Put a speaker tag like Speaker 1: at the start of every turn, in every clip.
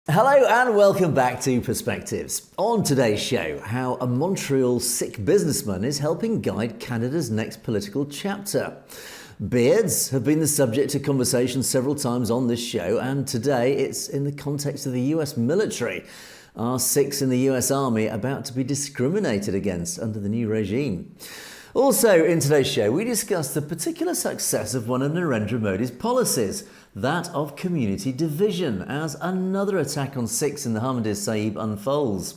Speaker 1: Hello and welcome back to Perspectives. On today's show, how a Montreal Sikh businessman is helping guide Canada's next political chapter. Beards have been the subject of conversation several times on this show, and today it's in the context of the US military. Are Sikhs in the US Army about to be discriminated against under the new regime? Also in today's show, we discuss the particular success of one of Narendra Modi's policies, that of community division, as another attack on Sikhs in the Harmandir Sahib unfolds.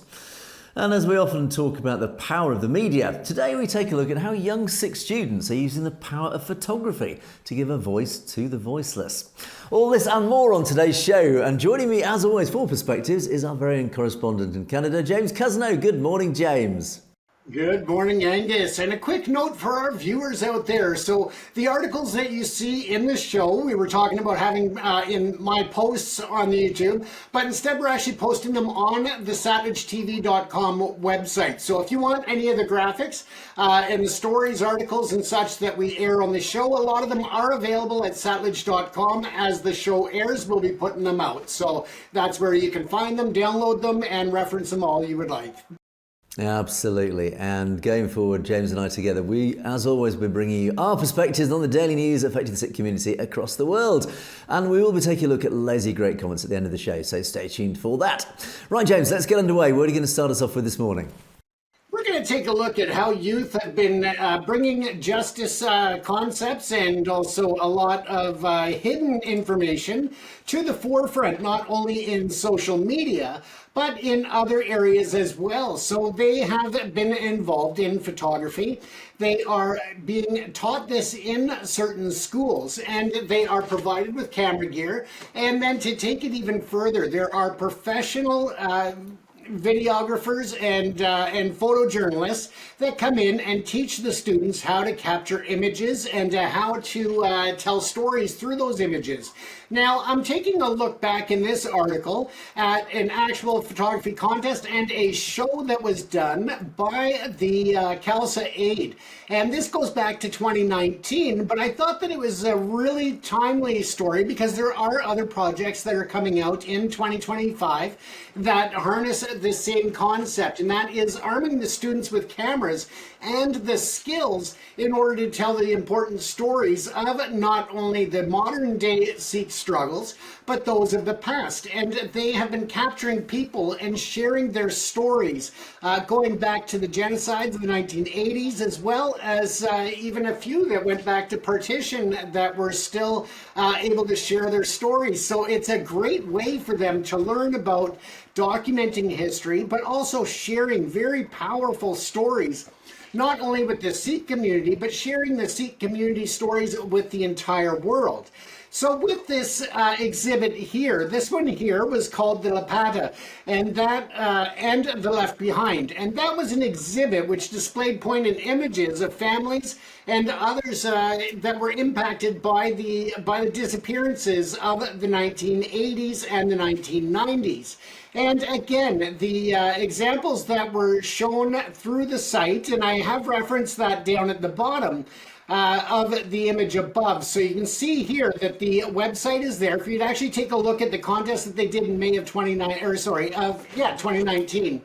Speaker 1: And as we often talk about the power of the media, today we take a look at how young Sikh students are using the power of photography to give a voice to the voiceless. All this and more on today's show, and joining me as always for Perspectives is our very own correspondent in Canada, James Cousineau. Good morning, James.
Speaker 2: Good morning, Angus. And a quick note for our viewers out there. So the articles that you see in the show, we were talking about having in my posts on the YouTube, but instead we're actually posting them on the savagetv.com website. So if you want any of the graphics and the stories, articles, and such that we air on the show, a lot of them are available at satellage.com. As the show airs, we'll be putting them out. So that's where you can find them, download them, and reference them all you would like.
Speaker 1: Absolutely. And going forward, James and I together, we, as always, will be bringing you our perspectives on the daily news affecting the Sikh community across the world. And we will be taking a look at lazy great comments at the end of the show, so stay tuned for that. Right, James, let's get underway. What are you going to start us off with this morning?
Speaker 2: We're going to take a look at how youth have been bringing justice concepts and also a lot of hidden information to the forefront, not only in social media, but in other areas as well. So they have been involved in photography. They are being taught this in certain schools, and they are provided with camera gear. And then to take it even further, there are professional videographers and photojournalists that come in and teach the students how to capture images and how to tell stories through those images. Now, I'm taking a look back in this article at an actual photography contest and a show that was done by the Khalsa Aid. And this goes back to 2019, but I thought that it was a really timely story because there are other projects that are coming out in 2025 that harness the same concept, and that is arming the students with cameras and the skills in order to tell the important stories of not only the modern day Sikh struggles, but those of the past. And they have been capturing people and sharing their stories, going back to the genocides of the 1980s, as well as even a few that went back to partition that were still able to share their stories. So it's a great way for them to learn about documenting history, but also sharing very powerful stories, not only with the Sikh community, but sharing the Sikh community stories with the entire world. So with this exhibit here, this one here was called the Lapata, and that and the Left Behind, and that was an exhibit which displayed poignant images of families and others that were impacted by the disappearances of the 1980s and the 1990s. And again, the examples that were shown through the site, and I have referenced that down at the bottom of the image above. So you can see here that the website is there for you to actually take a look at the contest that they did in May of 2019.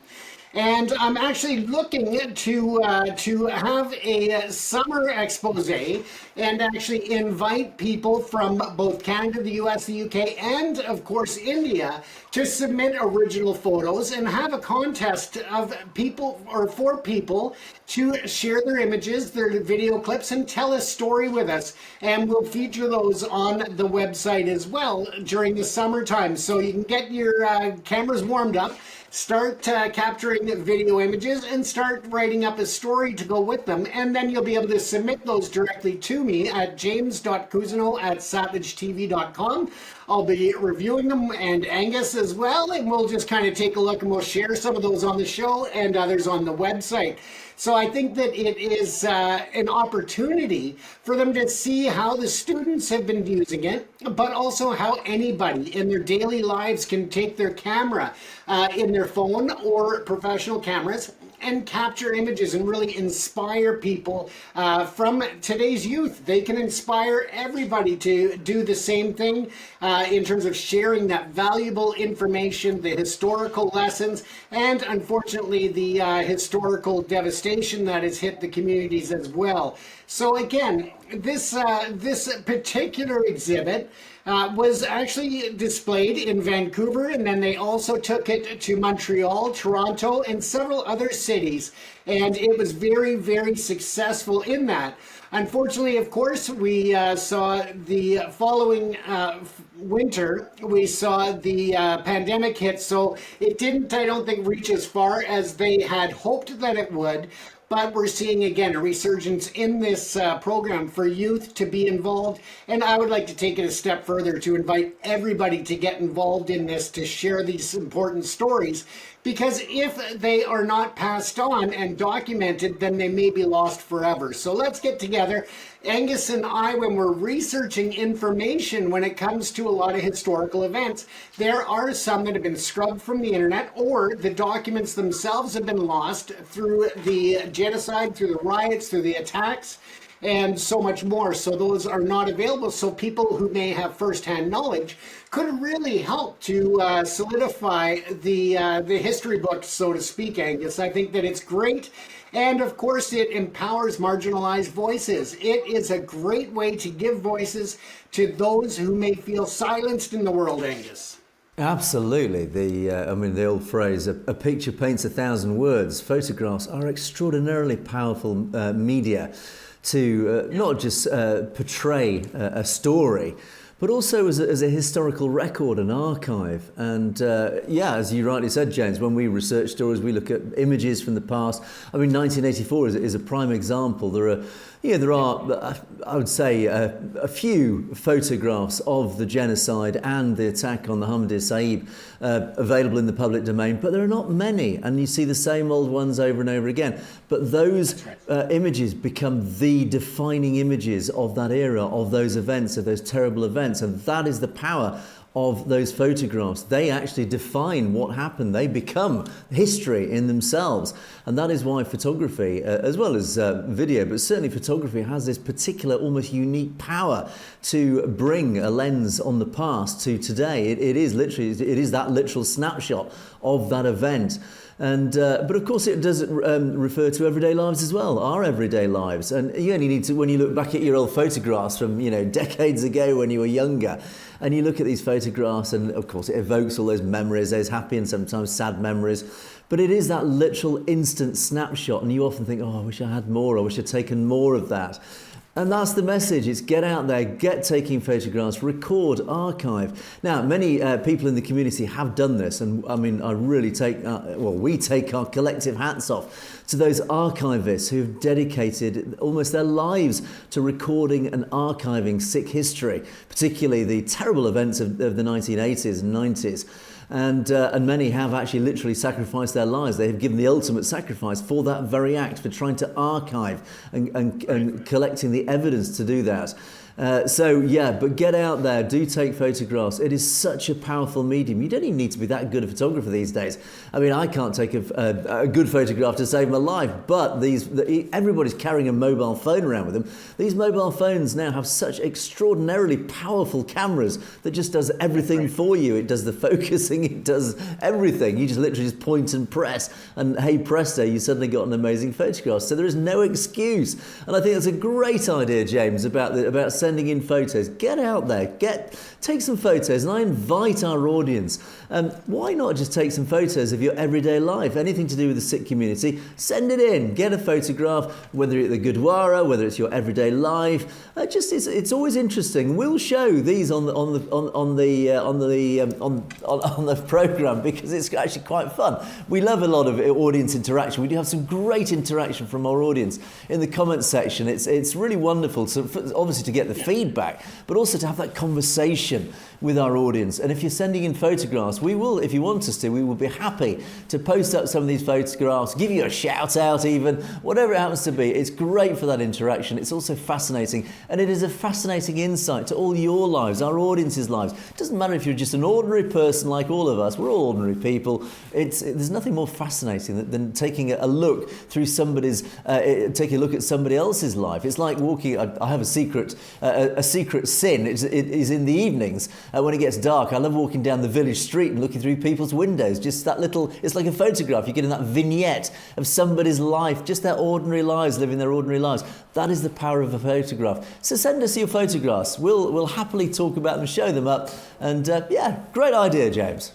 Speaker 2: And I'm actually looking to have a summer expose and actually invite people from both Canada, the US, the UK, and of course India to submit original photos and have a contest of people or for people to share their images, their video clips, and tell a story with us. And we'll feature those on the website as well during the summertime. So you can get your cameras warmed up, start capturing video images, and start writing up a story to go with them. And then you'll be able to submit those directly to me at james.cousineau@savagetv.com. I'll be reviewing them, and Angus as well, and we'll just kind of take a look and we'll share some of those on the show and others on the website. So I think that it is an opportunity for them to see how the students have been using it, but also how anybody in their daily lives can take their camera in their phone or professional cameras and capture images and really inspire people from today's youth. They can inspire everybody to do the same thing in terms of sharing that valuable information, the historical lessons, and unfortunately the historical devastation that has hit the communities as well. So again, this particular exhibit was actually displayed in Vancouver, and then they also took it to Montreal, Toronto, and several other cities. And it was very, very successful in that. Unfortunately, of course, we saw the following winter, we saw the pandemic hit. So it didn't, I don't think, reach as far as they had hoped that it would. But we're seeing, again, a resurgence in this program for youth to be involved. And I would like to take it a step further to invite everybody to get involved in this, to share these important stories. Because if they are not passed on and documented, then they may be lost forever. So let's get together. Angus and I, when we're researching information when it comes to a lot of historical events, there are some that have been scrubbed from the internet, or the documents themselves have been lost through the genocide, through the riots, through the attacks, and so much more. So those are not available. So people who may have firsthand knowledge could really help to solidify the history book, so to speak, Angus. I think that it's great. And of course, it empowers marginalized voices. It is a great way to give voices to those who may feel silenced in the world, Angus.
Speaker 1: Absolutely. The old phrase, a picture paints 1,000 words. Photographs are extraordinarily powerful media to not just portray a story, but also as a historical record, an archive. And as you rightly said, James, when we research stories, we look at images from the past. I mean, 1984 is a prime example. There are, I would say, a few photographs of the genocide and the attack on the Hamdi Saib available in the public domain, but there are not many, and you see the same old ones over and over again. But those images become the defining images of that era, of those events, of those terrible events, and that is the power of those photographs. They actually define what happened. They become history in themselves. And that is why photography, as well as video, but certainly photography, has this particular, almost unique power to bring a lens on the past to today. It is that literal snapshot of that event. And but of course it does refer to everyday lives as well, our everyday lives. And you only need to, when you look back at your old photographs from decades ago when you were younger, and you look at these photographs, and of course it evokes all those memories, those happy and sometimes sad memories. But it is that literal instant snapshot, and you often think, oh, I wish I had more, I wish I'd taken more of that. And that's the message. It's get out there, get taking photographs, record, archive. Now, many people in the community have done this. And I mean, I really we take our collective hats off to those archivists who've dedicated almost their lives to recording and archiving Sikh history, particularly the terrible events of the 1980s and 90s. And many have actually literally sacrificed their lives. They have given the ultimate sacrifice for that very act, for trying to archive and collecting the evidence to do that. But get out there, do take photographs. It is such a powerful medium. You don't even need to be that good a photographer these days. I mean, I can't take a good photograph to save my life, but everybody's carrying a mobile phone around with them. These mobile phones now have such extraordinarily powerful cameras that just does everything for you. It does the focusing, it does everything. You just literally just point and press, and hey presto, you suddenly got an amazing photograph. So there is no excuse. And I think that's a great idea, James, about sending in photos. Get out there, take some photos, and I invite our audience. Why not just take some photos of your everyday life? Anything to do with the Sikh community, send it in. Get a photograph, whether it's the Gurdwara, whether it's your everyday life. It's always interesting. We'll show these on the program because it's actually quite fun. We love a lot of audience interaction. We do have some great interaction from our audience in the comments section. It's really wonderful. So obviously to get the the feedback, but also to have that conversation with our audience. And if you're sending in photographs, we will, if you want us to, we will be happy to post up some of these photographs, give you a shout out even, whatever it happens to be. It's great for that interaction. It's also fascinating, and it is a fascinating insight to all your lives, our audience's lives. It doesn't matter if you're just an ordinary person like all of us, we're all ordinary people. There's nothing more fascinating than taking a look through taking a look at somebody else's life. It's like walking, I have a secret sin, it is in the evenings. When it gets dark, I love walking down the village street and looking through people's windows. Just that little, it's like a photograph. You're getting that vignette of somebody's life, just their ordinary lives, living their ordinary lives. That is the power of a photograph. So send us your photographs. We'll happily talk about them, show them up. And yeah, great idea, James.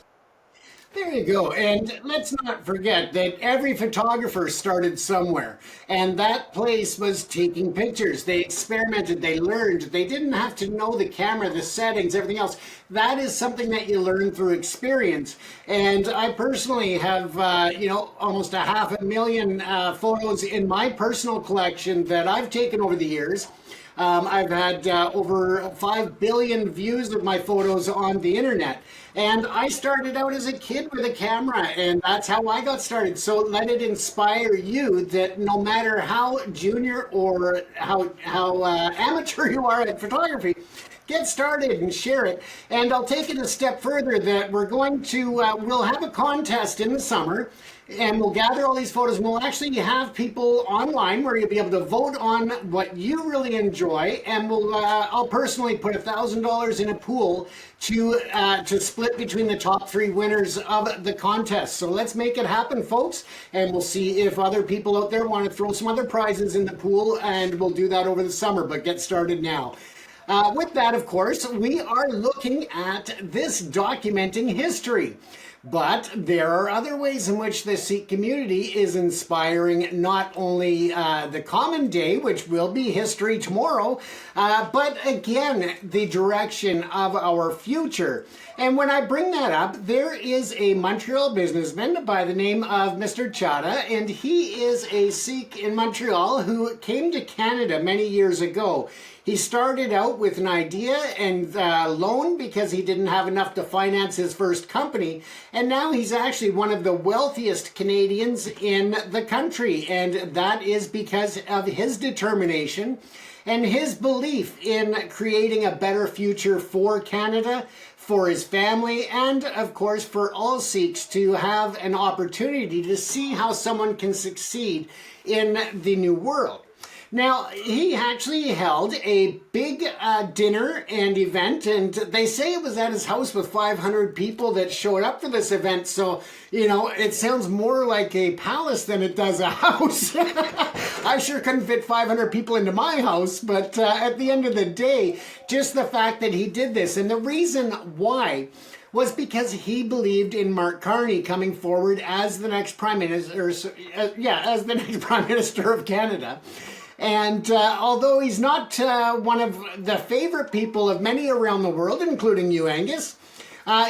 Speaker 2: There you go. And let's not forget that every photographer started somewhere. And that place was taking pictures. They experimented, they learned. They didn't have to know the camera, the settings, everything else. That is something that you learn through experience. And I personally have, almost 500,000 photos in my personal collection that I've taken over the years. I've had over 5 billion views of my photos on the internet. And I started out as a kid with a camera, and that's how I got started. So let it inspire you that no matter how junior or how amateur you are at photography, get started and share it. And I'll take it a step further that we're going to, we'll have a contest in the summer, and we'll gather all these photos, and we'll actually have people online where you'll be able to vote on what you really enjoy, and I'll personally put $1,000 in a pool to split between the top 3 winners of the contest. So let's make it happen, folks, and we'll see if other people out there want to throw some other prizes in the pool, and we'll do that over the summer, but get started now. With that, of course, we are looking at this documenting history. But there are other ways in which the Sikh community is inspiring not only the common day, which will be history tomorrow, but again, the direction of our future. And when I bring that up, there is a Montreal businessman by the name of Mr. Chadha, and he is a Sikh in Montreal who came to Canada many years ago. He started out with an idea and loan because he didn't have enough to finance his first company. And now he's actually one of the wealthiest Canadians in the country. And that is because of his determination and his belief in creating a better future for Canada, for his family, and of course for all Sikhs to have an opportunity to see how someone can succeed in the new world. Now, he actually held a big dinner and event, and they say it was at his house with 500 people that showed up for this event. So, it sounds more like a palace than it does a house. I sure couldn't fit 500 people into my house, but at the end of the day, just the fact that he did this, and the reason why was because he believed in Mark Carney coming forward as the next Prime Minister, as the next Prime Minister of Canada. And although he's not one of the favorite people of many around the world, including you, Angus,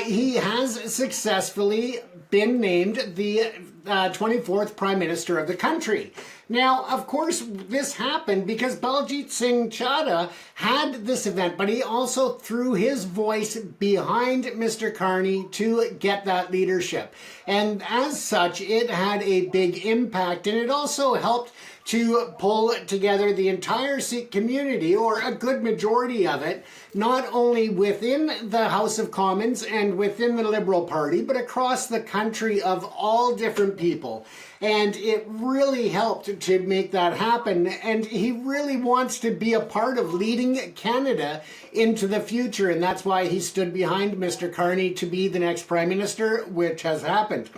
Speaker 2: he has successfully been named the 24th Prime Minister of the country. Now, of course, this happened because Baljit Singh Chadha had this event, but he also threw his voice behind Mr. Carney to get that leadership. And as such, it had a big impact, and it also helped to pull together the entire Sikh community, or a good majority of it, not only within the House of Commons and within the Liberal Party, but across the country of all different people. And it really helped to make that happen. And he really wants to be a part of leading Canada into the future. And that's why he stood behind Mr. Carney to be the next Prime Minister, which has happened.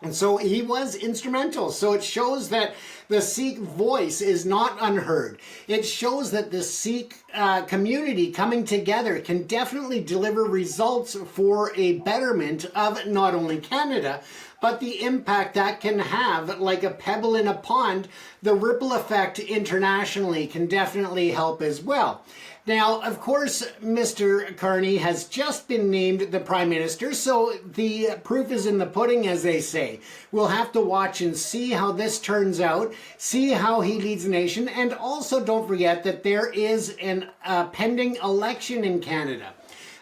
Speaker 2: And so he was instrumental. So it shows that the Sikh voice is not unheard. It shows that the Sikh community coming together can definitely deliver results for a betterment of not only Canada, but the impact that can have, like a pebble in a pond, the ripple effect internationally can definitely help as well. Now, of course, Mr. Carney has just been named the Prime Minister, so the proof is in the pudding, as they say. We'll have to watch and see how this turns out, see how he leads the nation, and also don't forget that there is a pending election in Canada.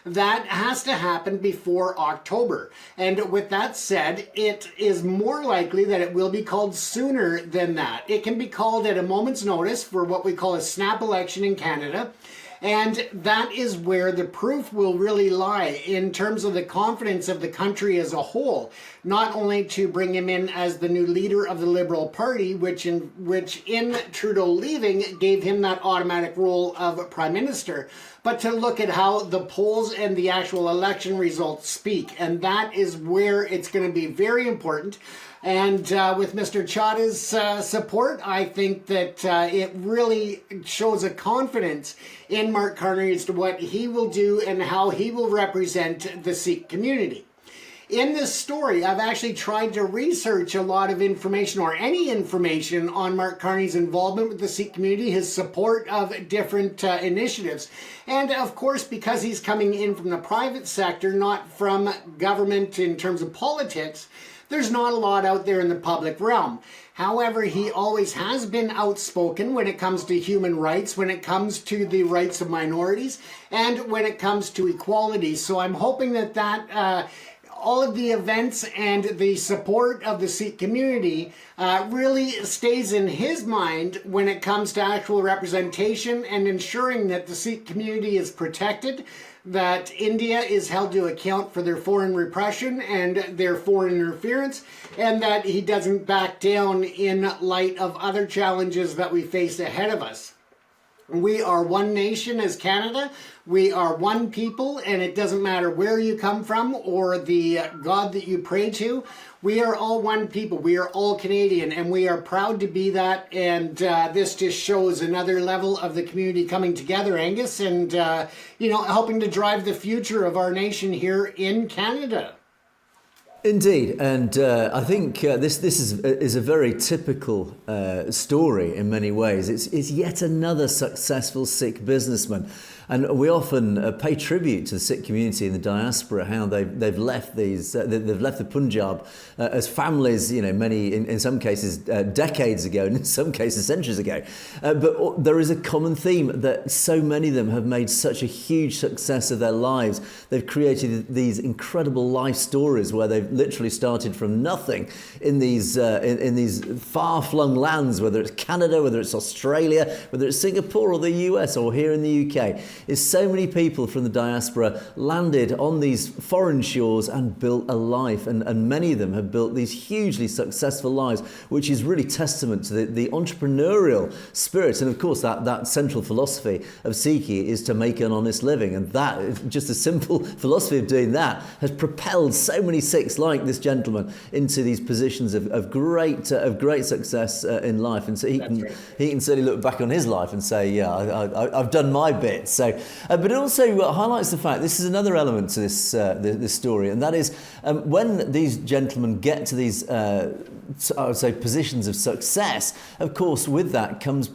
Speaker 2: That has to happen before October. And with that said, it is more likely that it will be called sooner than that. It can be called at a moment's notice for what we call a snap election in Canada. And that is where the proof will really lie in terms of the confidence of the country as a whole, not only to bring him in as the new leader of the Liberal Party, which in Trudeau leaving gave him that automatic role of Prime Minister, but to look at how the polls and the actual election results speak. And that is where it's going to be very important. And with Mr. Chada's support, I think that it really shows a confidence in Mark Carney as to what he will do and how he will represent the Sikh community. In this story, I've actually tried to research a lot of information, or any information, on Mark Carney's involvement with the Sikh community, his support of different initiatives. And of course, because he's coming in from the private sector, not from government in terms of politics, there's not a lot out there in the public realm. However, he always has been outspoken when it comes to human rights, when it comes to the rights of minorities, and when it comes to equality. So I'm hoping that all of the events and the support of the Sikh community really stays in his mind when it comes to actual representation and ensuring that the Sikh community is protected, that India is held to account for their foreign repression and their foreign interference, and that he doesn't back down in light of other challenges that we face ahead of us. We are one nation as Canada. We are one people, and it doesn't matter where you come from or the God that you pray to. We are all one people. We are all Canadian, and we are proud to be that. And this just shows another level of the community coming together, Angus, and helping to drive the future of our nation here in Canada.
Speaker 1: Indeed, and I think this is a very typical story in many ways. It's yet another successful Sikh businessman, and we often pay tribute to the Sikh community in the diaspora, how they've left they've left the Punjab as families, many in some cases decades ago, and in some cases centuries ago. But there is a common theme that so many of them have made such a huge success of their lives. They've created these incredible life stories where they've literally started from nothing in these far-flung lands, whether it's Canada, whether it's Australia, whether it's Singapore or the US or here in the UK. Is so many people from the diaspora landed on these foreign shores and built a life, and many of them have built these hugely successful lives, which is really testament to the entrepreneurial spirit. And of course that central philosophy of Sikhi is to make an honest living, and that, just a simple philosophy of doing that, has propelled so many Sikhs like this gentleman into these positions of great success in life. And so he can certainly look back on his life and say, yeah, I've done my bit. So, but it also highlights the fact, this is another element to this story, and that is when these gentlemen get to these I would say positions of success, of course with that comes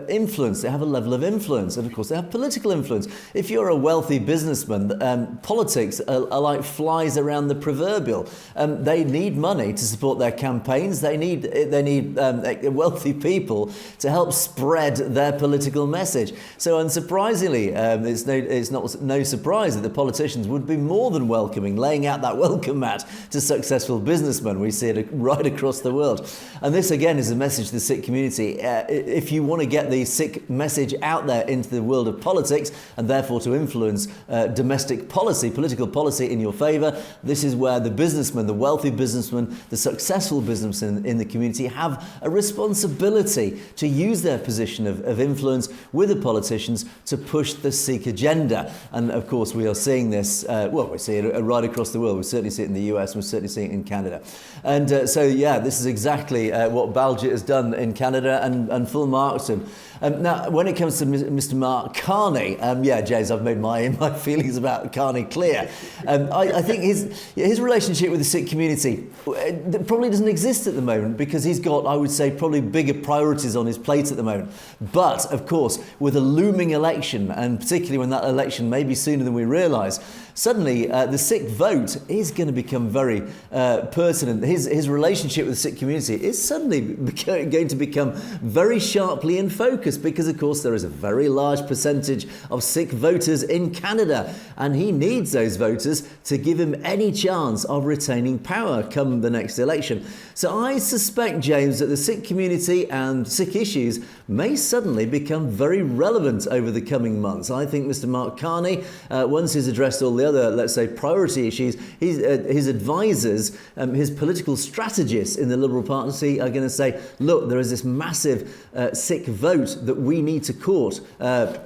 Speaker 1: influence. They have a level of influence, and of course they have political influence. If you're a wealthy businessman, politics are like flies around the proverbial. They need money to support their campaigns. They need wealthy people to help spread their political message. So unsurprisingly, it's no surprise that the politicians would be more than welcoming, laying out that welcome mat to successful businessmen. We see it right across the world. And this again is a message to the Sikh community. If you want to get the Sikh message out there into the world of politics, and therefore to influence domestic policy, political policy in your favour, this is where the businessmen, the wealthy businessmen, the successful businessmen in the community have a responsibility to use their position of influence with the politicians to push the Sikh agenda. And of course we are seeing this, we see it right across the world. We certainly see it in the US, we certainly see it in Canada. And so yeah, this is exactly what Baljit has done in Canada, and full marks to him. Now, when it comes to Mr. Mark Carney, James, I've made my feelings about Carney clear. I think his relationship with the Sikh community probably doesn't exist at the moment, because he's got, I would say, probably bigger priorities on his plate at the moment. But, of course, with a looming election, and particularly when that election may be sooner than we realise, suddenly the Sikh vote is going to become very pertinent. His relationship with the Sikh community is suddenly going to become very sharply in focus, because, of course, there is a very large percentage of Sikh voters in Canada, and he needs those voters to give him any chance of retaining power come the next election. So I suspect, James, that the Sikh community and Sikh issues may suddenly become very relevant over the coming months. I think Mr. Mark Carney, once he's addressed all the other, let's say, priority issues, his advisors, his political strategists in the Liberal Party are going to say, look, there is this massive Sikh vote that we need to court.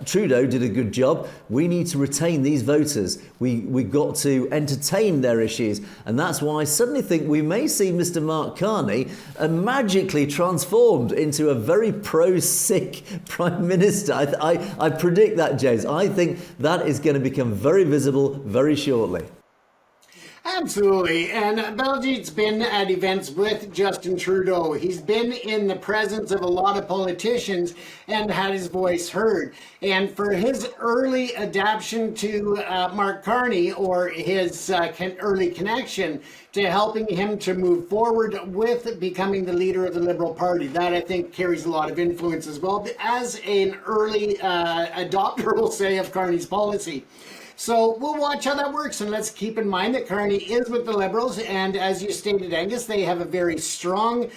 Speaker 1: Trudeau did a good job. We need to retain these voters. We've got to entertain their issues. And that's why I suddenly think we may see Mr. Mark Carney magically transformed into a very pro-Sikh Prime Minister. I predict that, James. I think that is going to become very visible very shortly.
Speaker 2: Absolutely. And Baljit's been at events with Justin Trudeau. He's been in the presence of a lot of politicians and had his voice heard. And for his early adaptation to Mark Carney, or his early connection to helping him to move forward with becoming the leader of the Liberal Party, that I think carries a lot of influence as well, as an early adopter, we'll say, of Carney's policy. So we'll watch how that works, and let's keep in mind that Carney is with the Liberals, and as you stated, Angus, they have a very strong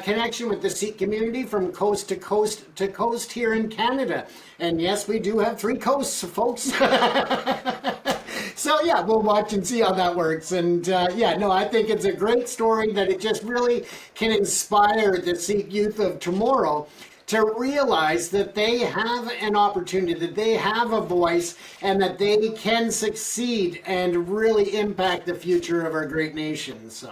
Speaker 2: connection with the Sikh community from coast to coast to coast here in Canada. And yes, we do have 3 coasts, folks. So yeah, we'll watch and see how that works. And I think it's a great story, that it just really can inspire the Sikh youth of tomorrow to realize that they have an opportunity, that they have a voice, and that they can succeed and really impact the future of our great nation. So,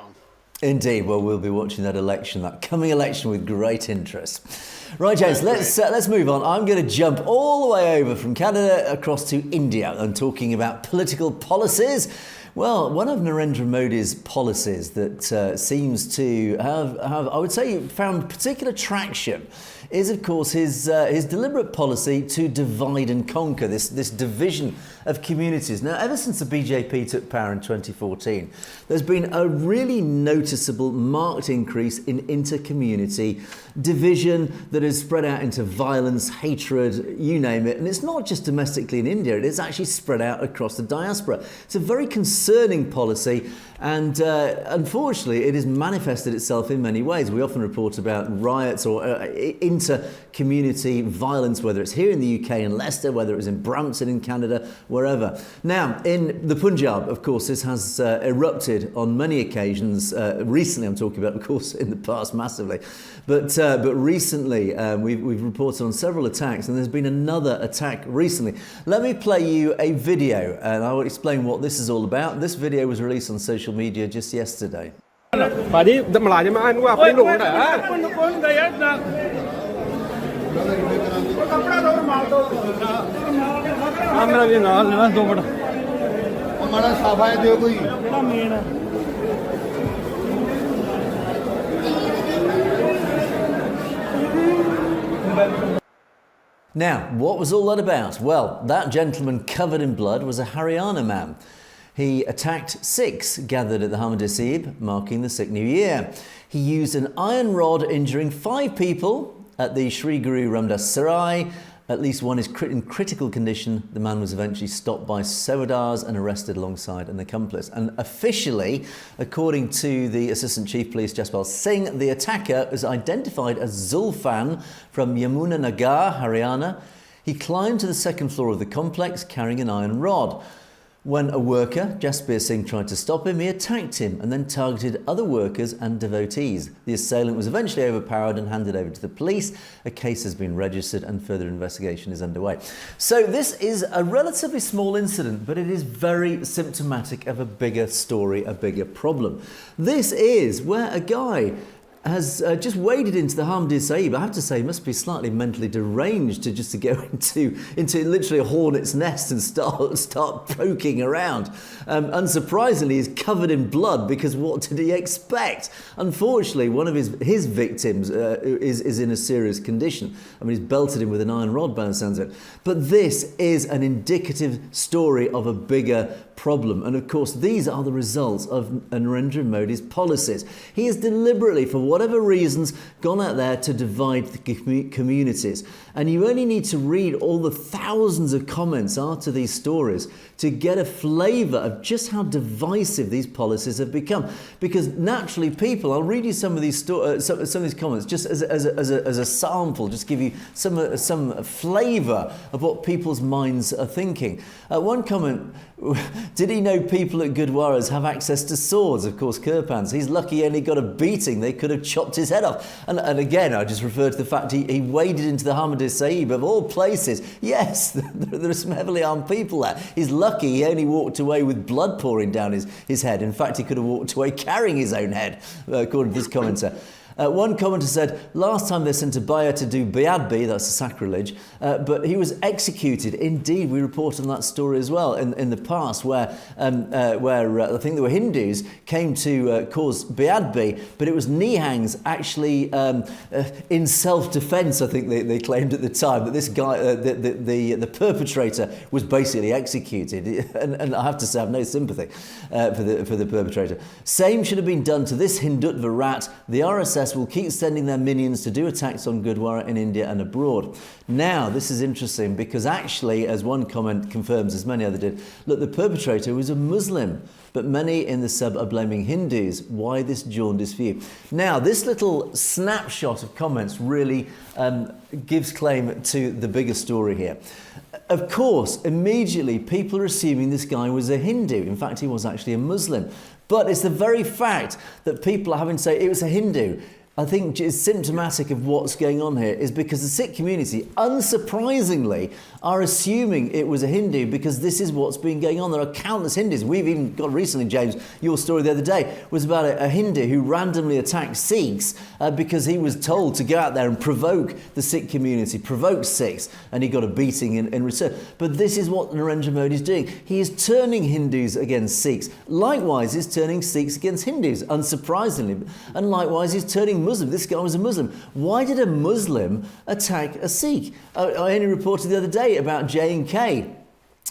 Speaker 1: indeed, well, we'll be watching that coming election with great interest. Right, James, let's move on. I'm going to jump all the way over from Canada across to India and talking about political policies. Well, one of Narendra Modi's policies that seems to have, I would say, found particular traction is, of course, his deliberate policy to divide and conquer, this division of communities. Now, ever since the BJP took power in 2014, there's been a really noticeable, marked increase in inter-community division that has spread out into violence, hatred, you name it. And it's not just domestically in India, it is actually spread out across the diaspora. It's a very concerning policy, and unfortunately, it has manifested itself in many ways. We often report about riots or inter-community violence, whether it's here in the UK in Leicester, whether it was in Brampton in Canada, wherever. Now, in the Punjab, of course, this has erupted on many occasions. Recently, I'm talking about, of course, in the past massively. But recently, we've reported on several attacks, and there's been another attack recently. Let me play you a video, and I will explain what this is all about. This video was released on social media just yesterday. Now, what was all that about? Well, that gentleman covered in blood was a Haryana man. He attacked Sikhs gathered at the Harmandir Sahib, marking the Sikh New Year. He used an iron rod, injuring 5 people at the Sri Guru Ramdas Sarai. At least one is in critical condition. The man was eventually stopped by Sevadars and arrested alongside an accomplice. And officially, according to the Assistant Chief Police Jaspal Singh, the attacker was identified as Zulfan from Yamunanagar, Haryana. He climbed to the 2nd floor of the complex carrying an iron rod. When a worker, Jaspal Singh, tried to stop him, he attacked him and then targeted other workers and devotees. The assailant was eventually overpowered and handed over to the police. A case has been registered and further investigation is underway. So this is a relatively small incident, but it is very symptomatic of a bigger story, a bigger problem. This is where a guy has just waded into the Ahmadiyya Sahib. I have to say, he must be slightly mentally deranged to go into literally a hornet's nest and start poking around. Unsurprisingly, he's covered in blood, because what did he expect? Unfortunately, one of his victims is in a serious condition. I mean, he's belted him with an iron rod by the sounds of it. But this is an indicative story of a bigger problem. And of course, these are the results of Narendra Modi's policies. He has deliberately, for whatever reasons, gone out there to divide the communities. And you only need to read all the thousands of comments after these stories to get a flavour of just how divisive these policies have become. Because naturally, people, I'll read you some of these some of these comments just as a sample, just give you some flavour of what people's minds are thinking. One comment: did he know people at Gurdwaras have access to swords? Of course, Kirpans. He's lucky he only got a beating. They could have chopped his head off. And again, I just refer to the fact he waded into the Ahmadiyya Sahib, of all places. Yes, there are some heavily armed people there. He's lucky he only walked away with blood pouring down his head. In fact, he could have walked away carrying his own head, according to this commenter. One commenter said, last time they sent a buyer to do biadbi, that's a sacrilege, but he was executed. Indeed, we reported on that story as well in the past, where I think there were Hindus came to cause biadbi, but it was nihangs actually in self-defense. I think they claimed at the time that this guy, the perpetrator, was basically executed. And I have to say, I have no sympathy for the perpetrator. Same should have been done to this Hindutva rat. The RSS will keep sending their minions to do attacks on Gurdwara in India and abroad. Now, this is interesting, because actually, as one comment confirms, as many others did, look, the perpetrator was a Muslim, but many in the sub are blaming Hindus. Why this jaundiced view? Now, this little snapshot of comments really gives claim to the bigger story here. Of course, immediately people are assuming this guy was a Hindu. In fact, he was actually a Muslim. But it's the very fact that people are having to say it was a Hindu, I think is symptomatic of what's going on here, is because the Sikh community, unsurprisingly, are assuming it was a Hindu, because this is what's been going on. There are countless Hindus. We've even got recently, James, your story the other day was about a Hindu who randomly attacked Sikhs because he was told to go out there and provoke the Sikh community, provoke Sikhs, and he got a beating in return. But this is what Narendra Modi is doing. He is turning Hindus against Sikhs. Likewise, he's turning Sikhs against Hindus, unsurprisingly. And likewise, he's turning Muslim. This guy was a Muslim. Why did a Muslim attack a Sikh? I only reported the other day about J&K.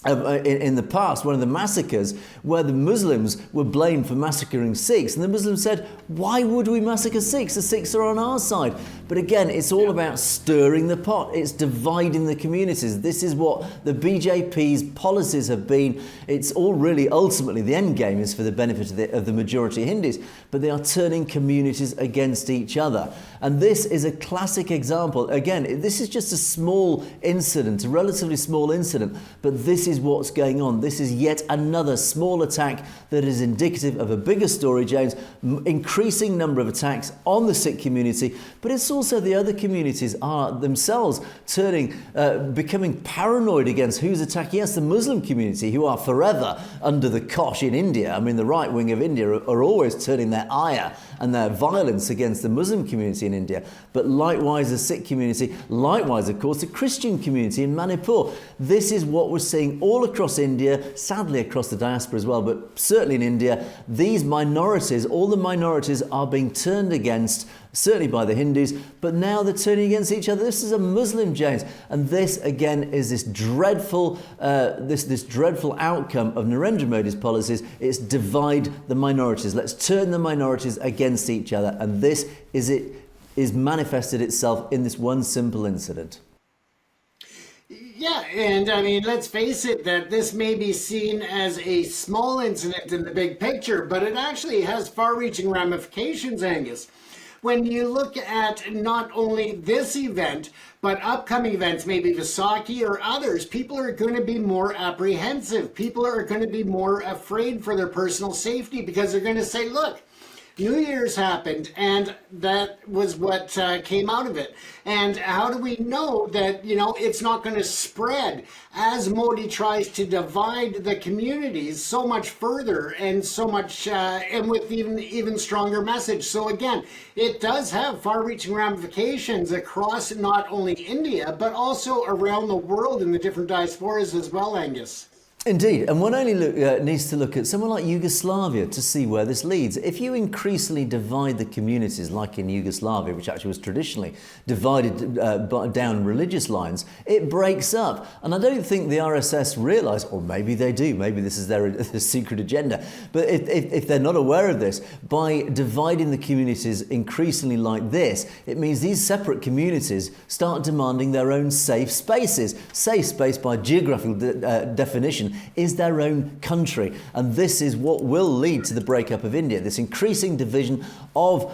Speaker 1: In the past, one of the massacres where the Muslims were blamed for massacring Sikhs, and the Muslims said, why would we massacre Sikhs? The Sikhs are on our side. But again, it's all about stirring the pot. It's dividing the communities. This is what the BJP's policies have been. It's all really, ultimately, the end game is for the benefit of the majority Hindus, but they are turning communities against each other. And this is a classic example. Again, this is just a small incident, a relatively small incident, but this is what's going on. This is yet another small attack that is indicative of a bigger story, James. Increasing number of attacks on the Sikh community, but it's also the other communities are themselves becoming paranoid against who's attacking. Yes, the Muslim community, who are forever under the cosh in India. I mean, the right wing of India are always turning their ire and their violence against the Muslim community in India. But likewise, the Sikh community, likewise, of course, the Christian community in Manipur. This is what we're seeing all across India, sadly across the diaspora as well, but certainly in India. These minorities, all the minorities are being turned against, certainly by the Hindus, but now they're turning against each other. This is a Muslim, James. And this, again, is this dreadful this dreadful outcome of Narendra Modi's policies. It's divide the minorities. Let's turn the minorities against each other. And this is manifested itself in this one simple incident.
Speaker 2: Yeah, and I mean, let's face it, that this may be seen as a small incident in the big picture, but it actually has far-reaching ramifications, Angus. When you look at not only this event, but upcoming events, maybe Vaisakhi or others, people are going to be more apprehensive. People are going to be more afraid for their personal safety, because they're going to say, look, New Year's happened, and that was what came out of it. And how do we know that, it's not going to spread as Modi tries to divide the communities so much further and so much, and with even stronger message? So again, it does have far-reaching ramifications across not only India, but also around the world in the different diasporas as well, Angus.
Speaker 1: Indeed, and one only needs to look at somewhere like Yugoslavia to see where this leads. If you increasingly divide the communities, like in Yugoslavia, which actually was traditionally divided down religious lines, it breaks up. And I don't think the RSS realise, or maybe they do, maybe this is their secret agenda, but if they're not aware of this, by dividing the communities increasingly like this, it means these separate communities start demanding their own safe spaces. Safe space, by geographical definition, is their own country, and this is what will lead to the breakup of India. This increasing division of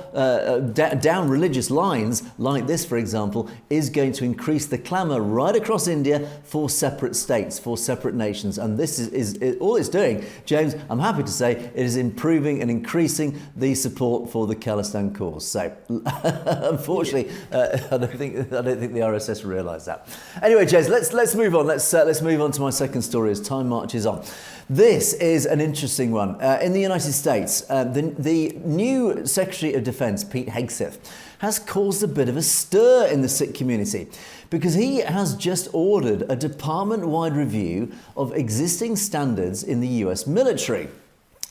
Speaker 1: down religious lines like this, for example, is going to increase the clamour right across India for separate states, for separate nations, and this is all it's doing, James, I'm happy to say, it is improving and increasing the support for the Khalistan cause. So unfortunately, I don't think the RSS realise that. Anyway, James, let's move on. Let's move on to my second story as time marches on. This is an interesting one. In the United States, the new Secretary of Defence, Pete Hegseth, has caused a bit of a stir in the Sikh community because he has just ordered a department-wide review of existing standards in the US military,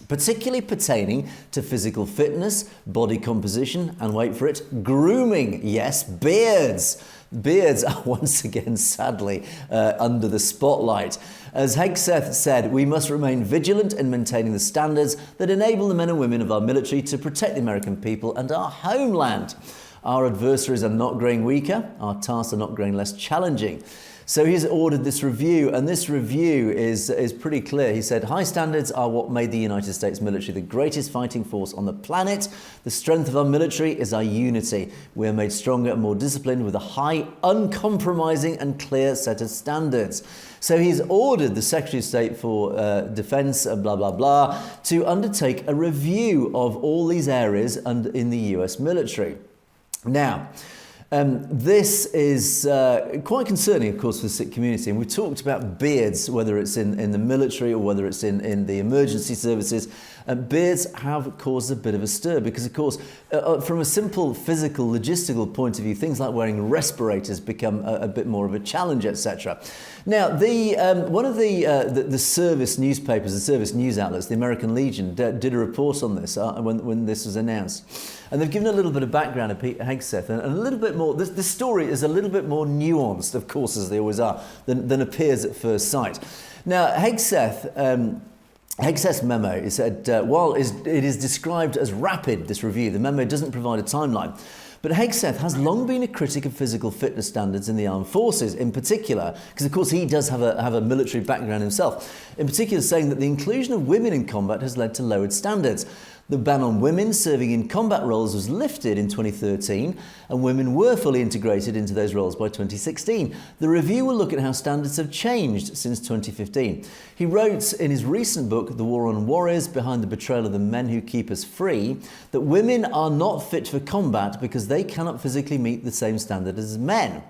Speaker 1: particularly pertaining to physical fitness, body composition, and wait for it, grooming. Yes, beards. Beards are once again, sadly, under the spotlight. As Hegseth said, we must remain vigilant in maintaining the standards that enable the men and women of our military to protect the American people and our homeland. Our adversaries are not growing weaker, our tasks are not growing less challenging. So he's ordered this review, and this review is pretty clear. He said, high standards are what made the United States military the greatest fighting force on the planet. The strength of our military is our unity. We are made stronger and more disciplined with a high, uncompromising and clear set of standards. So he's ordered the Secretary of State for Defence, blah, blah, blah, to undertake a review of all these areas in the US military. Now, this is quite concerning, of course, for the Sikh community. And we talked about beards, whether it's in the military or whether it's in the emergency services. Beards have caused a bit of a stir because, of course, from a simple physical, logistical point of view, things like wearing respirators become a bit more of a challenge, etc. Now, one of the service newspapers, the service news outlets, the American Legion, did a report on this when this was announced. And they've given a little bit of background of Pete Hegseth and a little bit more. This story is a little bit more nuanced, of course, as they always are, than appears at first sight. Now, Hegseth's memo is said, while it is described as rapid, this review, the memo doesn't provide a timeline. But Hegseth has long been a critic of physical fitness standards in the armed forces, in particular, because of course he does have a military background himself, in particular saying that the inclusion of women in combat has led to lowered standards. The ban on women serving in combat roles was lifted in 2013, and women were fully integrated into those roles by 2016. The review will look at how standards have changed since 2015. He wrote in his recent book, The War on Warriors, Behind the Betrayal of the Men Who Keep Us Free, that women are not fit for combat because they cannot physically meet the same standard as men.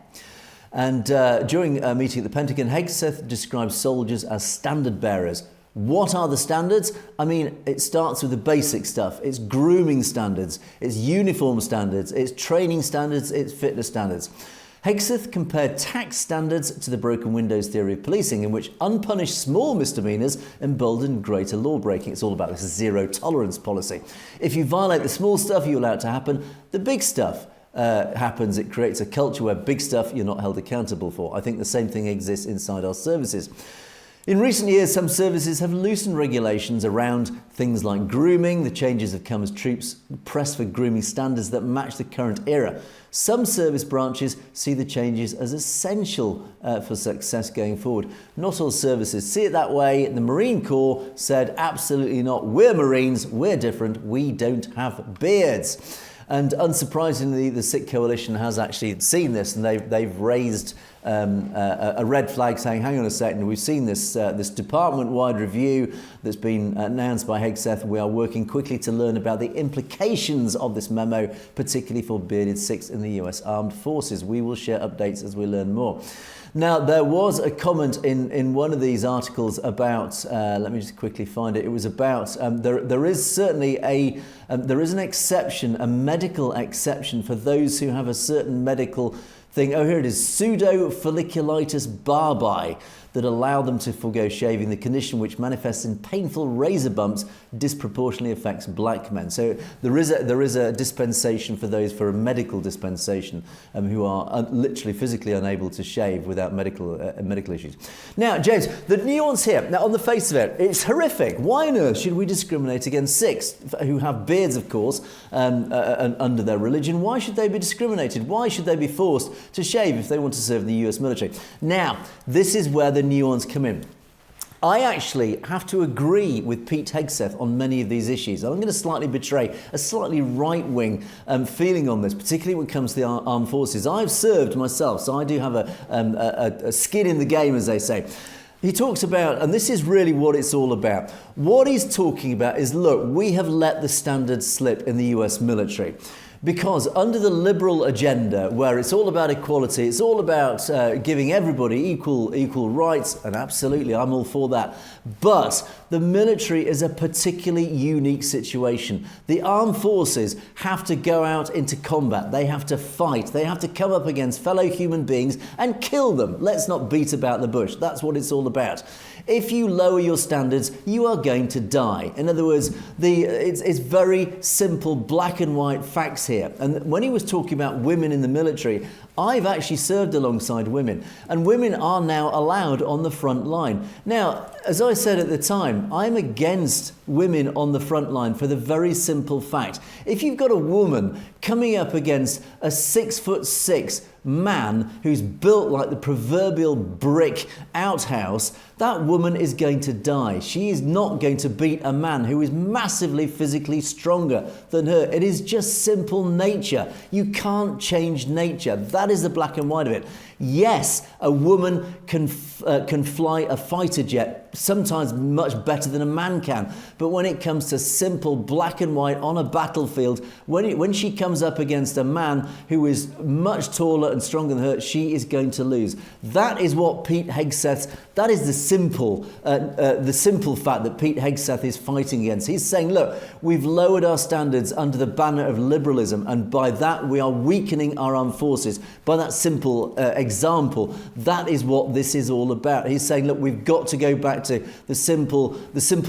Speaker 1: And during a meeting at the Pentagon, Hegseth described soldiers as standard bearers. What are the standards? I mean, it starts with the basic stuff. It's grooming standards, it's uniform standards, it's training standards, it's fitness standards. Hegseth compared tax standards to the broken windows theory of policing, in which unpunished small misdemeanours embolden greater law breaking. It's all about this zero tolerance policy. If you violate the small stuff, you allow it to happen. The big stuff happens. It creates a culture where big stuff you're not held accountable for. I think the same thing exists inside our services. In recent years, some services have loosened regulations around things like grooming. The changes have come as troops press for grooming standards that match the current era. Some service branches see the changes as essential for success going forward. Not all services see it that way. The Marine Corps said, absolutely not. We're Marines, we're different, we don't have beards. And unsurprisingly, the Sikh coalition has actually seen this, and they've raised a red flag saying, hang on a second, we've seen this department-wide review that's been announced by Hegseth. We are working quickly to learn about the implications of this memo, particularly for bearded Sikhs in the US Armed Forces. We will share updates as we learn more. Now, there was a comment in one of these articles about, let me just quickly find it. It was about, there is certainly there is an exception, a medical exception for those who have a certain medical thing. Oh, here it is, pseudofolliculitis barbae, that allow them to forego shaving. The condition, which manifests in painful razor bumps, disproportionately affects black men. So there is a dispensation for those, for a medical dispensation, who are literally physically unable to shave without medical issues. Now, James, the nuance here, now on the face of it, it's horrific. Why on earth should we discriminate against Sikhs who have beards, of course, under their religion? Why should they be discriminated? Why should they be forced to shave if they want to serve in the US military? Now, this is where the nuance come in. I actually have to agree with Pete Hegseth on many of these issues. I'm going to slightly betray a slightly right-wing feeling on this, particularly when it comes to the armed forces. I've served myself, so I do have a skin in the game, as they say. He talks about, and this is really what it's all about. What he's talking about is, look, we have let the standards slip in the US military. Because under the liberal agenda, where it's all about equality, it's all about giving everybody equal rights, and absolutely, I'm all for that. But the military is a particularly unique situation. The armed forces have to go out into combat. They have to fight. They have to come up against fellow human beings and kill them. Let's not beat about the bush. That's what it's all about. If you lower your standards, you are going to die. In other words, it's very simple, black and white facts here. And when he was talking about women in the military, I've actually served alongside women, and women are now allowed on the front line. Now, as I said at the time, I'm against women on the front line for the very simple fact. If you've got a woman coming up against a 6'6" man who's built like the proverbial brick outhouse, that woman is going to die. She is not going to beat a man who is massively physically stronger than her. It is just simple nature. You can't change nature. That is the black and white of it. Yes, a woman can fly a fighter jet, sometimes much better than a man can. But when it comes to simple black and white on a battlefield, when she comes up against a man who is much taller and stronger than her, she is going to lose. That is what Pete Hegseth, that is the simple fact that Pete Hegseth is fighting against. He's saying, look, we've lowered our standards under the banner of liberalism, and by that we are weakening our armed forces. By that simple example, that is what this is all about. He's saying, look, we've got to go back to the simple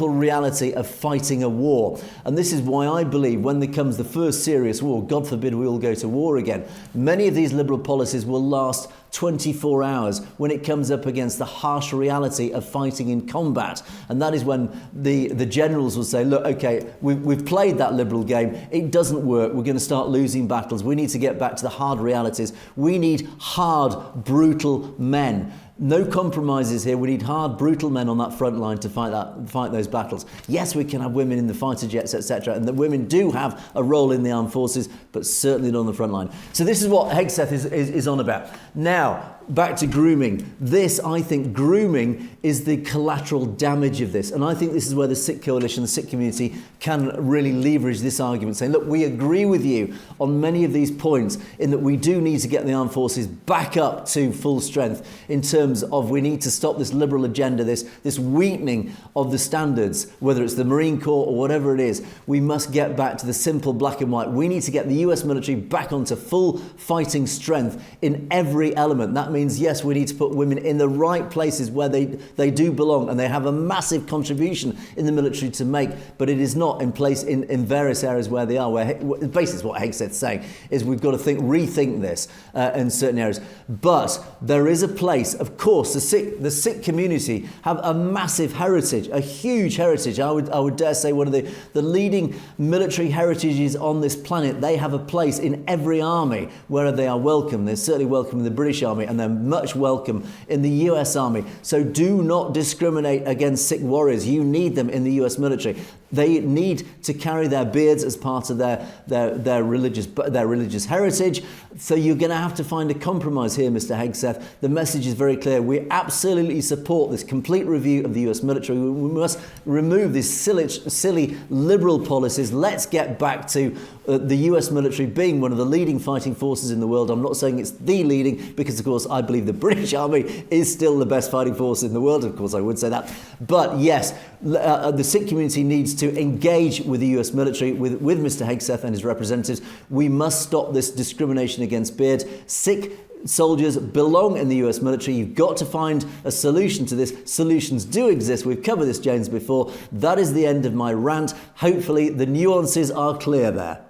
Speaker 1: reality of fighting a war. And this is why I believe when there comes the first serious war, God forbid we all go to war again, many of these liberal policies will last 24 hours when it comes up against the harsh reality of fighting in combat. And that is when the generals will say, look, okay, we've played that liberal game. It doesn't work. We're going to start losing battles. We need to get back to the hard realities. We need hard, brutal men. No compromises here. We need hard, brutal men on that front line to fight those battles. Yes, we can have women in the fighter jets, etc., and that women do have a role in the armed forces, but certainly not on the front line. So this is what Hegseth is on about. Now, back to grooming. This, I think, grooming is the collateral damage of this. And I think this is where the Sikh coalition, the Sikh community, can really leverage this argument, saying, look, we agree with you on many of these points in that we do need to get the armed forces back up to full strength in terms of we need to stop this liberal agenda, this weakening of the standards, whether it's the Marine Corps or whatever it is. We must get back to the simple black and white. We need to get the US military back onto full fighting strength in every element. That means, yes, we need to put women in the right places where they do belong, and they have a massive contribution in the military to make, but it is not in place in various areas where they are, where basically what Hegseth's saying is we've got to rethink this in certain areas. But there is a place, of course, the Sikh community have a massive heritage, a huge heritage. I would dare say one of the leading military heritages on this planet. They have a place in every army where they are welcome. They're certainly welcome in the British Army, and they're much welcome in the US Army. So do not discriminate against Sikh warriors. You need them in the US military. They need to carry their beards as part of their religious heritage. So you're going to have to find a compromise here, Mr. Hegseth. The message is very clear. We absolutely support this complete review of the US military. We must remove these silly liberal policies. Let's get back to the US military being one of the leading fighting forces in the world. I'm not saying it's the leading, because of course I believe the British Army is still the best fighting force in the world. Of course I would say that. But yes, the Sikh community needs to engage with the US military, with Mr. Hegseth and his representatives. We must stop this discrimination against beard. Sikh soldiers belong in the US military. You've got to find a solution to this. Solutions do exist. We've covered this, James, before. That is the end of my rant. Hopefully the nuances are clear there.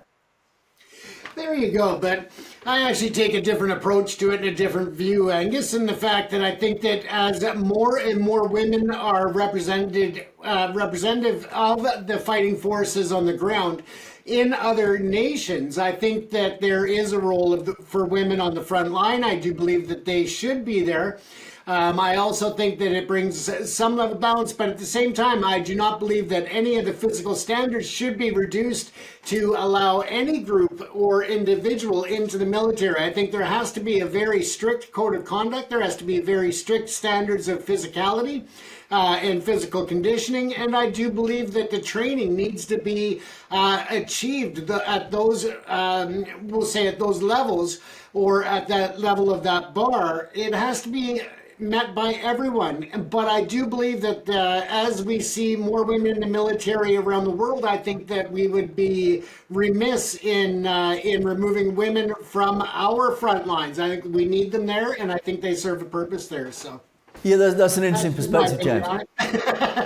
Speaker 2: There you go, but I actually take a different approach to it and a different view, Angus, and the fact that I think that as more and more women are representative of the fighting forces on the ground in other nations, I think that there is a role for women on the front line. I do believe that they should be there. I also think that it brings some level of balance, but at the same time, I do not believe that any of the physical standards should be reduced to allow any group or individual into the military. I think there has to be a very strict code of conduct. There has to be very strict standards of physicality and physical conditioning, and I do believe that the training needs to be achieved at those, we'll say at those levels, or at that level of that bar. It has to be met by everyone. But I do believe that as we see more women in the military around the world, I think that we would be remiss in removing women from our front lines. I think we need them there, and I think they serve a purpose there. So.
Speaker 1: Yeah, that's an interesting perspective, James.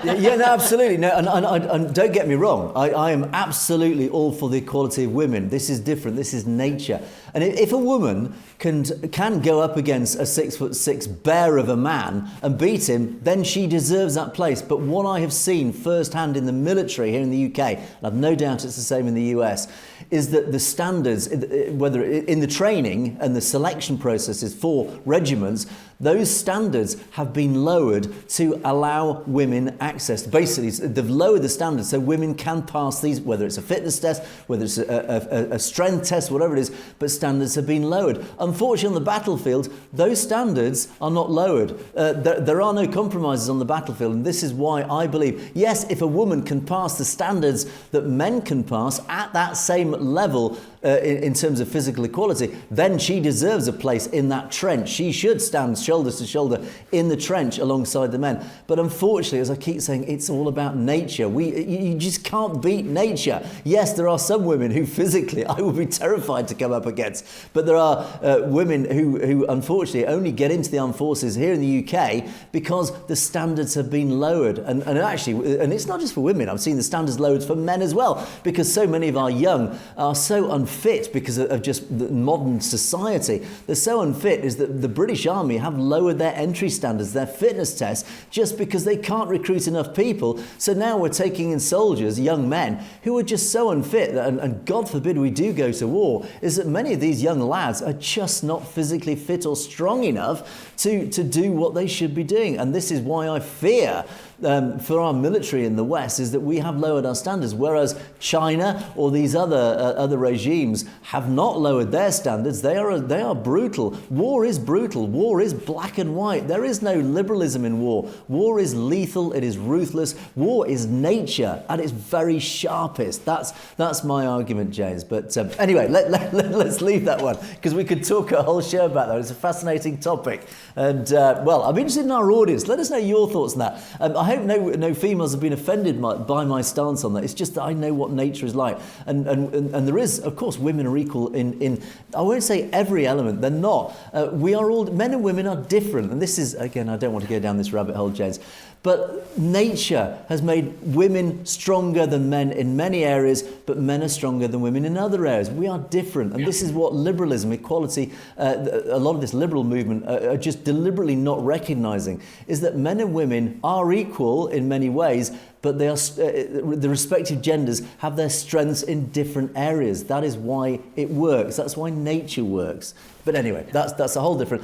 Speaker 1: Yeah, no, absolutely. No, and don't get me wrong. I am absolutely all for the equality of women. This is different. This is nature. And if a woman can go up against a 6'6" bear of a man and beat him, then she deserves that place. But what I have seen firsthand in the military here in the UK, and I've no doubt it's the same in the US, is that the standards, whether in the training and the selection processes for regiments, those standards have been lowered to allow women access. Basically, they've lowered the standards so women can pass these, whether it's a fitness test, whether it's a strength test, whatever it is, but standards have been lowered. Unfortunately, on the battlefield, those standards are not lowered. There are no compromises on the battlefield, and this is why I believe, yes, if a woman can pass the standards that men can pass at that same level in terms of physical equality, then she deserves a place in that trench. She should stand shoulder to shoulder in the trench alongside the men. But unfortunately, as I keep saying, it's all about nature. You just can't beat nature. Yes, there are some women who physically I would be terrified to come up against, but there are women who unfortunately only get into the armed forces here in the UK because the standards have been lowered. And actually, and it's not just for women, I've seen the standards lowered for men as well, because so many of our young are so unfit because of just the modern society. They're so unfit is that the British Army have lowered their entry standards, their fitness tests, just because they can't recruit enough people. So now we're taking in soldiers, young men, who are just so unfit, and God forbid we do go to war, is that many of these young lads are just not physically fit or strong enough to do what they should be doing. And this is why I fear for our military in the West is that we have lowered our standards, whereas China or these other regimes have not lowered their standards. They are brutal. War is brutal. War is black and white. There is no liberalism in war. War is lethal. It is ruthless. War is nature at its very sharpest. That's my argument, James. But anyway, let's leave that one, because we could talk a whole show about that. It's a fascinating topic. And well, I'm interested in our audience. Let us know your thoughts on that. I hope no females have been offended by my stance on that. It's just that I know what nature is like. And there is, of course, women are equal in I won't say every element. They're not. We are all, men and women are different. And this is, again, I don't want to go down this rabbit hole, James. But nature has made women stronger than men in many areas, but men are stronger than women in other areas. We are different. And this is what liberalism, equality, a lot of this liberal movement are just deliberately not recognizing, is that men and women are equal in many ways, but they are the respective genders have their strengths in different areas. That is why it works. That's why nature works. But anyway, that's a whole different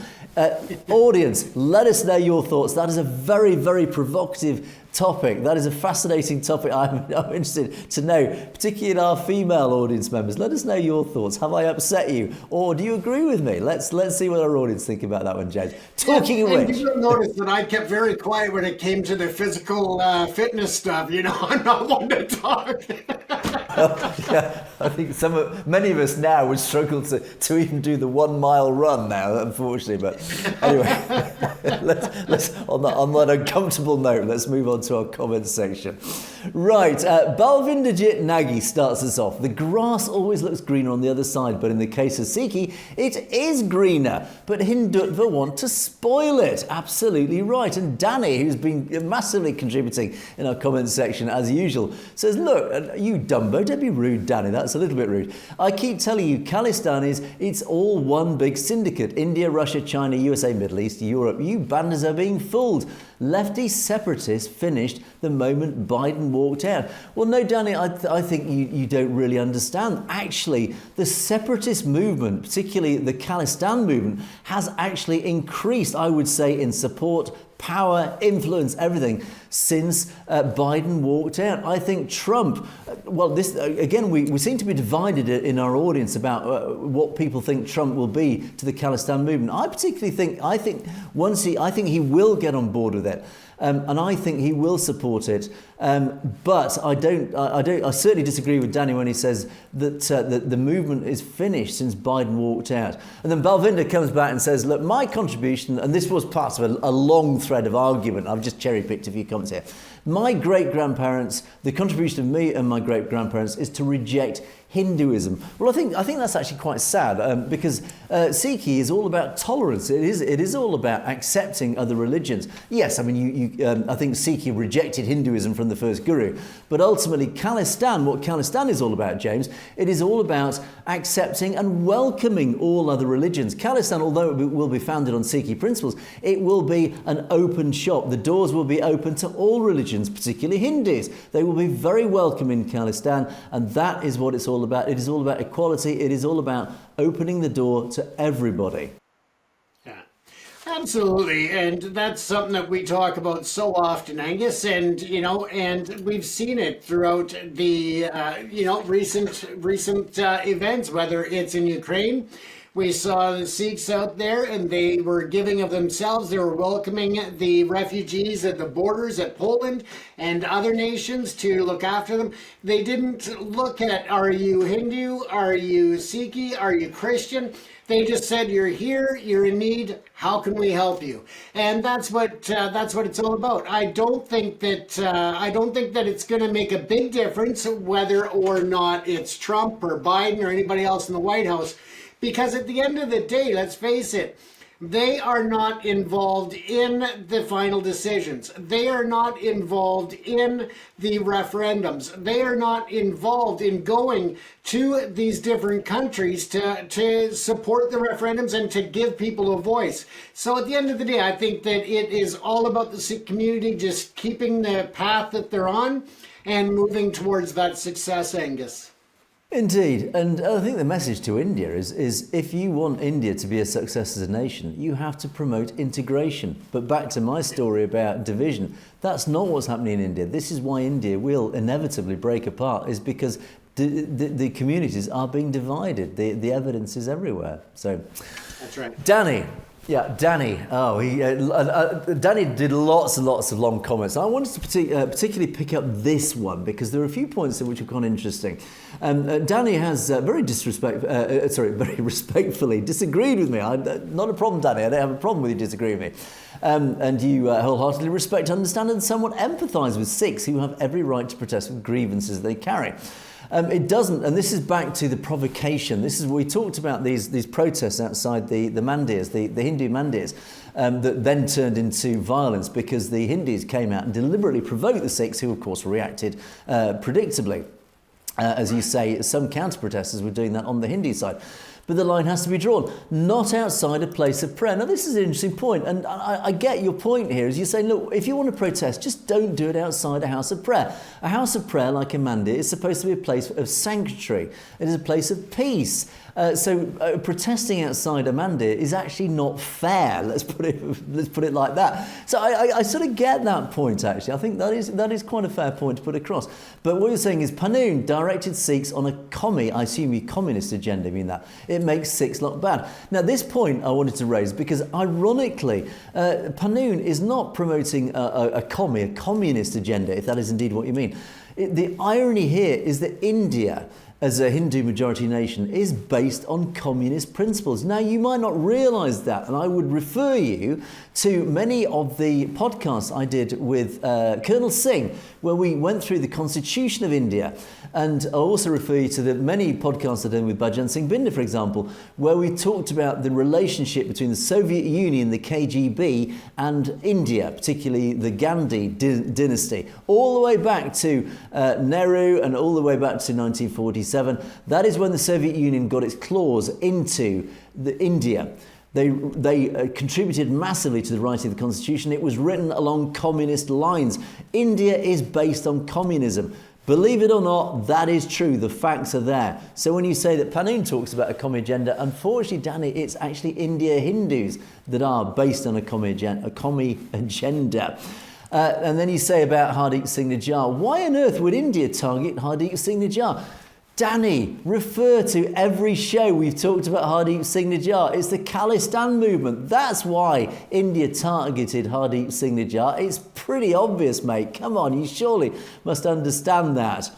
Speaker 1: audience. Let us know your thoughts. That is a very, very provocative topic. That is a fascinating topic. I'm interested to know, particularly in our female audience members. Let us know your thoughts. Have I upset you, or do you agree with me? Let's see what our audience think about that one, James. Talking of which,
Speaker 2: you'll notice that I kept very quiet when it came to the physical fitness stuff. I'm not one to talk.
Speaker 1: yeah, I think many of us now would struggle to even do the 1 mile run now, unfortunately. But anyway, let's on that uncomfortable note, let's move on to our comments section. Right, Balvinderjit Nagy starts us off. The grass always looks greener on the other side, but in the case of Sikhi, it is greener. But Hindutva want to spoil it. Absolutely right. And Danny, who's been massively contributing in our comments section as usual, says, look, you dumbo, don't be rude, Danny. That's a little bit rude. I keep telling you, Khalistan it's all one big syndicate. India, Russia, China, USA, Middle East, Europe. You banders are being fooled. Lefty separatists finished the moment Biden walked out. Well, no, Danny, I think you don't really understand. Actually, the separatist movement, particularly the Khalistan movement, has actually increased, I would say, in support, power, influence, everything since Biden walked out. I think Trump, well, this again, we seem to be divided in our audience about what people think Trump will be to the Khalistan movement. I particularly think, I think he will get on board with it. And I think he will support it, but I certainly disagree with Danny when he says that the movement is finished since Biden walked out. And then Balvinder comes back and says, look, my contribution, and this was part of a long thread of argument, I've just cherry-picked a few comments here. My great-grandparents, the contribution of me and my great-grandparents is to reject Hinduism. Well, I think that's actually quite sad because Sikhi is all about tolerance. It is all about accepting other religions. Yes, I mean, I think Sikhi rejected Hinduism from the first guru, but ultimately Khalistan, what Khalistan is all about, James, it is all about accepting and welcoming all other religions. Khalistan, although it will be founded on Sikhi principles, it will be an open shop. The doors will be open to all religions, particularly Hindus. They will be very welcome in Khalistan, and that is what it's all about. It is all about equality. It is all about opening the door to everybody.
Speaker 2: Yeah, absolutely. And that's something that we talk about so often, Angus. And, and we've seen it throughout the, recent events, whether it's in Ukraine. We saw the Sikhs out there and they were giving of themselves. They were welcoming the refugees at the borders at Poland and other nations to look after them. They didn't look at, are you Hindu? Are you Sikh? Are you Christian? They just said, you're here, you're in need, how can we help you? And that's what it's all about. I don't think that it's going to make a big difference whether or not it's Trump or Biden or anybody else in the White House. Because at the end of the day, let's face it, they are not involved in the final decisions. They are not involved in the referendums. They are not involved in going to these different countries to support the referendums and to give people a voice. So at the end of the day, I think that it is all about the Sikh community just keeping the path that they're on and moving towards that success, Angus.
Speaker 1: Indeed, and I think the message to India is if you want India to be a success as a nation, you have to promote integration. But back to my story about division, that's not what's happening in India. This is why India will inevitably break apart, is because the communities are being divided. The evidence is everywhere. So,
Speaker 2: that's right.
Speaker 1: Danny. Yeah, Danny. Oh, Danny did lots and lots of long comments. I wanted to particularly pick up this one because there are a few points which are quite interesting. Danny has very respectfully disagreed with me. Not a problem, Danny. I don't have a problem with you disagreeing with me. And you wholeheartedly respect, understand, and somewhat empathise with Sikhs who have every right to protest with grievances they carry. It doesn't, and this is back to the provocation. This is we talked about these protests outside the mandirs, the Hindu mandirs, that then turned into violence because the Hindus came out and deliberately provoked the Sikhs, who of course reacted predictably. As you say, some counter-protesters were doing that on the Hindu side. but the line has to be drawn, not outside a place of prayer. Now, this is an interesting point, and I get your point here, is you're saying, look, if you want to protest, just don't do it outside a house of prayer. A house of prayer, like a mandate, is supposed to be a place of sanctuary. It is a place of peace. So protesting outside a mandate is actually not fair. Let's put it like that. So I sort of get that point, actually. I think that is quite a fair point to put across. But what you're saying is Panoon directed Sikhs on a I assume you communist agenda, mean that. It makes Sikhs look bad. Now, this point I wanted to raise because, ironically, Panoon is not promoting a communist agenda, if that is indeed what you mean. The irony here is that India, as a Hindu majority nation, is based on communist principles. Now, you might not realise that, and I would refer you to many of the podcasts I did with Colonel Singh, where we went through the constitution of India. And I'll also refer you to the many podcasts I did with Bhajan Singh Binder, for example, where we talked about the relationship between the Soviet Union, the KGB, and India, particularly the Gandhi dynasty, all the way back to Nehru and all the way back to 1947. That is when the Soviet Union got its claws into India. They contributed massively to the writing of the constitution. It was written along communist lines. India is based on communism. Believe it or not, that is true. The facts are there. So when you say that Panoon talks about a commie agenda, unfortunately, Danny, it's actually India Hindus that are based on a commie agenda. And then you say about Hardeep Singh Nijjar. Why on earth would India target Hardeep Singh Nijjar? Danny, refer to every show we've talked about Hardeep Singh Nijjar. It's the Khalistan movement. That's why India targeted Hardeep Singh Nijjar. It's pretty obvious, mate. Come on, you surely must understand that.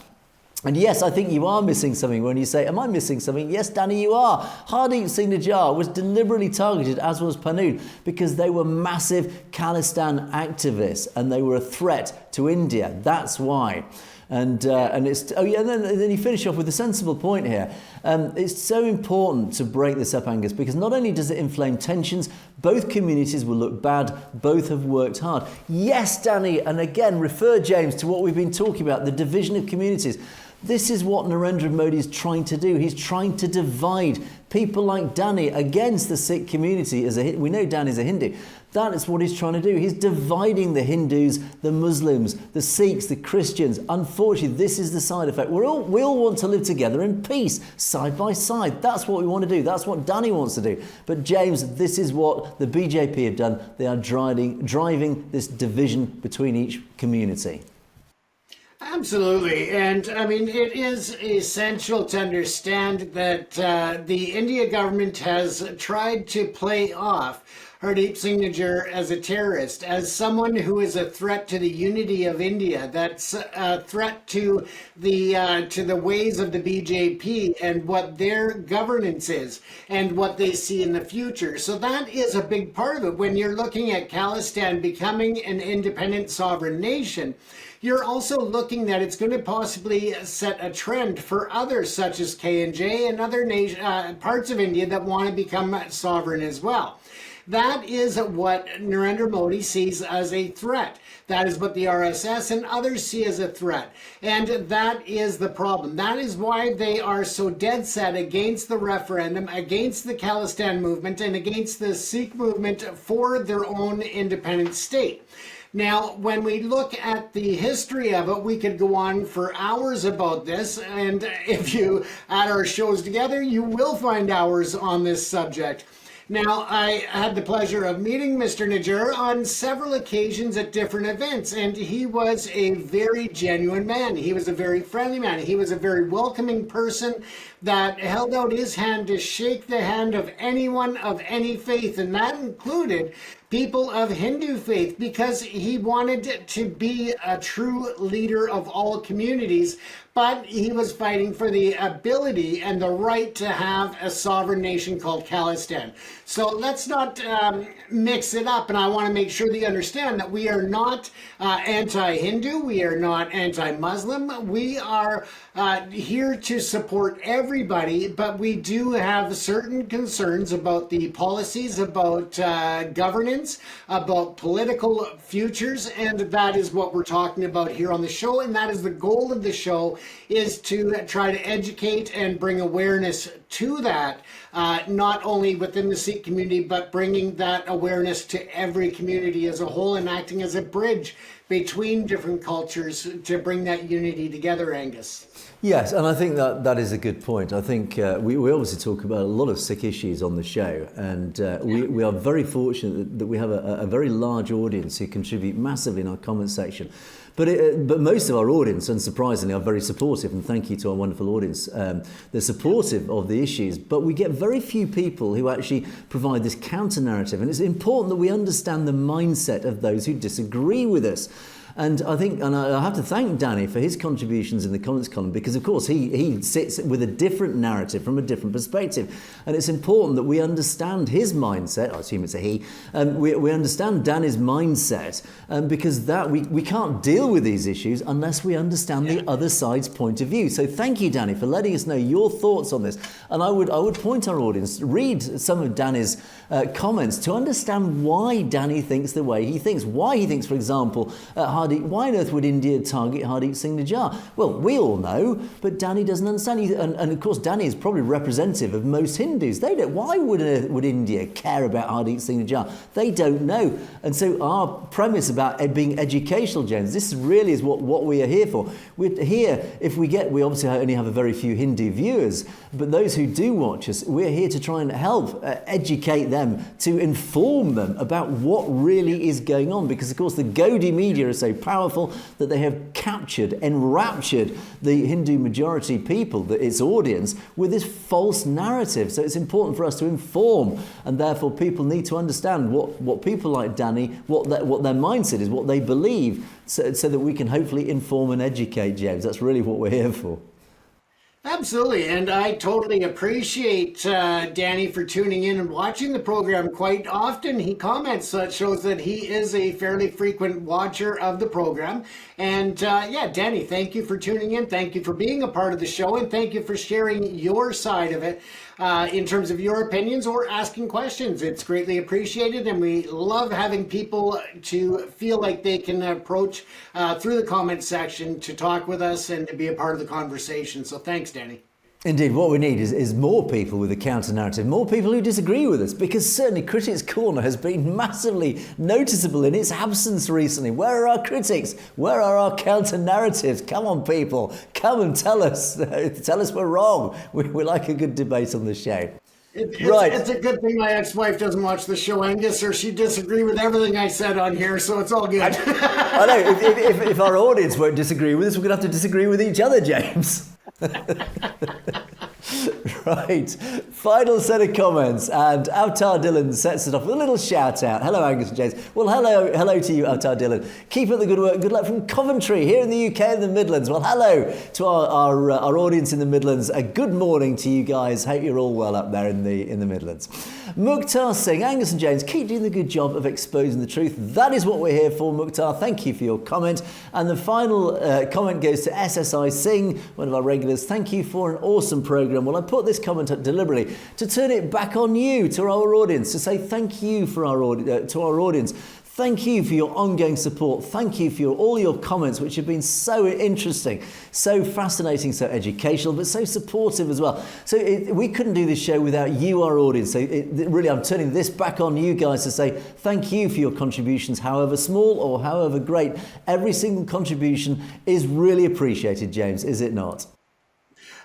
Speaker 1: And yes, I think you are missing something when you say, am I missing something? Yes, Danny, you are. Hardeep Singh Nijjar was deliberately targeted, as was Panoon, because they were massive Khalistan activists and they were a threat to India. That's why. And it's and then you finish off with a sensible point here. It's so important to break this up, Angus, because not only does it inflame tensions, both communities will look bad. Both have worked hard. Yes, Danny, and again, refer James to what we've been talking about, the division of communities. This is what Narendra Modi is trying to do. He's trying to divide people like Danny against the Sikh community. We know Danny's a Hindu. That is what he's trying to do. He's dividing the Hindus, the Muslims, the Sikhs, the Christians. Unfortunately, this is the side effect. We all want to live together in peace, side by side. That's what we want to do. That's what Danny wants to do. But James, this is what the BJP have done. They are driving this division between each community.
Speaker 2: Absolutely. And I mean, it is essential to understand that the India government has tried to play off Hardeep Singh Nijjar as a terrorist, as someone who is a threat to the unity of India, that's a threat to the ways of the BJP and what their governance is and what they see in the future. So that is a big part of it. When you're looking at Khalistan becoming an independent sovereign nation, you're also looking that it's going to possibly set a trend for others such as K&J and other parts of India that want to become sovereign as well. That is what Narendra Modi sees as a threat. That is what the RSS and others see as a threat. And that is the problem. That is why they are so dead set against the referendum, against the Khalistan movement, and against the Sikh movement for their own independent state. Now, when we look at the history of it, we could go on for hours about this. And if you add our shows together, you will find hours on this subject. Now, I had the pleasure of meeting Mr. Nijjar on several occasions at different events, and he was a very genuine man. He was a very friendly man. He was a very welcoming person that held out his hand to shake the hand of anyone of any faith, and that included people of Hindu faith, because he wanted to be a true leader of all communities, but he was fighting for the ability and the right to have a sovereign nation called Khalistan. So let's not mix it up, and I want to make sure that you understand that we are not anti-Hindu, we are not anti-Muslim, we are here to support everybody, but we do have certain concerns about the policies, about governance, about political futures, and that is what we're talking about here on the show, and that is the goal of the show, is to try to educate and bring awareness to that, not only within the Sikh community, but bringing that awareness to every community as a whole and acting as a bridge between different cultures to bring that unity together, Angus.
Speaker 1: Yes, and I think that is a good point. I think we obviously talk about a lot of Sikh issues on the show, and we are very fortunate that we have a very large audience who contribute massively in our comment section. But most of our audience, unsurprisingly, are very supportive, and thank you to our wonderful audience. They're supportive of the issues, but we get very few people who actually provide this counter-narrative, and it's important that we understand the mindset of those who disagree with us. And I think, and I have to thank Danny for his contributions in the comments column, because of course he sits with a different narrative from a different perspective. And it's important that we understand his mindset. I assume it's a he. We understand Danny's mindset, because we can't deal with these issues unless we understand the other side's point of view. So thank you, Danny, for letting us know your thoughts on this. And I would point our audience, read some of Danny's comments to understand why Danny thinks the way he thinks. Why he thinks, for example, why on earth would India target Hardeep Singh Nijjar? Well, we all know, but Danny doesn't understand. And of course, Danny is probably representative of most Hindus. They don't. Why would India care about Hardeep Singh Nijjar? They don't know. And so our premise about it being educational, James, this really is what we are here for. We're here, we obviously only have a very few Hindu viewers, but those who do watch us, we're here to try and help educate them, to inform them about what really is going on. Because of course the Gaudiya media are so powerful that they have enraptured the Hindu majority people, its audience, with this false narrative. So it's important for us to inform, and therefore people need to understand what people like Danny, what their mindset is, what they believe, so that we can hopefully inform and educate, James. That's really what we're here for.
Speaker 2: Absolutely, and I totally appreciate Danny for tuning in and watching the program quite often. He comments, so it shows that he is a fairly frequent watcher of the program. And Danny, thank you for tuning in. Thank you for being a part of the show, and thank you for sharing your side of it in terms of your opinions or asking questions. It's greatly appreciated, and we love having people to feel like they can approach through the comment section to talk with us and to be a part of the conversation. So thanks, Danny.
Speaker 1: Indeed, what we need is more people with a counter-narrative, more people who disagree with us, because certainly Critics' Corner has been massively noticeable in its absence recently. Where are our critics? Where are our counter-narratives? Come on, people. Come and tell us. Tell us we're wrong. We like a good debate on the show.
Speaker 2: It's a good thing my ex-wife doesn't watch the show, Angus, or she'd disagree with everything I said on here, so it's all good.
Speaker 1: I know. If our audience won't disagree with us, we're going to have to disagree with each other, James. Right, final set of comments, and Avatar Dylan sets it off with a little shout out. Hello, Angus and James. Well, hello to you, Avatar Dylan. Keep up the good work. Good luck from Coventry here in the UK and the Midlands. Well, hello to our audience in the Midlands. A good morning to you guys. Hope you're all well up there in the Midlands. Mukhtar Singh, Angus and James, keep doing the good job of exposing the truth. That is what we're here for, Mukhtar. Thank you for your comment. And the final comment goes to SSI Singh, one of our regulars. Thank you for an awesome program. Well, I put this comment up deliberately to turn it back on you, to our audience, to say thank you to our audience. Thank you for your ongoing support. Thank you for all your comments, which have been so interesting, so fascinating, so educational, but so supportive as well. So we couldn't do this show without you, our audience. So really, I'm turning this back on you guys to say thank you for your contributions, however small or however great. Every single contribution is really appreciated, James, is it not?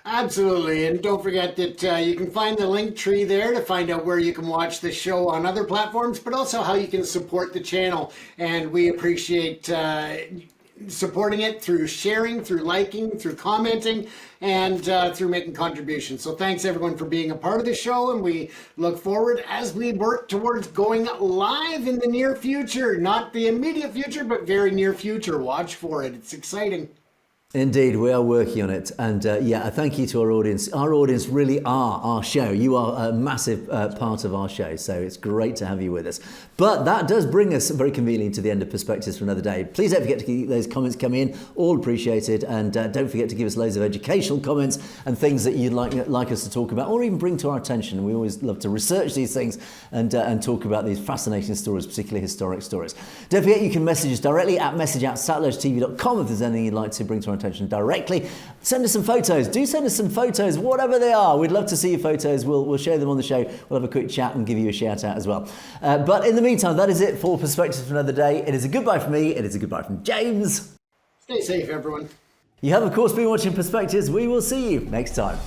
Speaker 2: Absolutely, and don't forget that you can find the link tree there to find out where you can watch the show on other platforms, but also how you can support the channel. And we appreciate supporting it through sharing, through liking, through commenting, and through making contributions. So thanks everyone for being a part of the show, and we look forward as we work towards going live in the near future. Not the immediate future, but very near future. Watch for it. It's exciting.
Speaker 1: Indeed, we are working on it. And thank you to our audience. Our audience really are our show. You are a massive part of our show. So it's great to have you with us. But that does bring us very conveniently to the end of Perspectives for another day. Please don't forget to keep those comments coming in. All appreciated. And don't forget to give us loads of educational comments and things that you'd like us to talk about or even bring to our attention. We always love to research these things and talk about these fascinating stories, particularly historic stories. Don't forget you can message us directly at message@satellitetv.com if there's anything you'd like to bring to our attention attention directly. Send us some photos. Do send us some photos, whatever they are. We'd love to see your photos. We'll share them on the show. We'll have a quick chat and give you a shout out as well. But in the meantime, that is it for Perspectives for another day. It is a goodbye from me. It is a goodbye from James.
Speaker 2: Stay safe, everyone.
Speaker 1: You have, of course, been watching Perspectives. We will see you next time.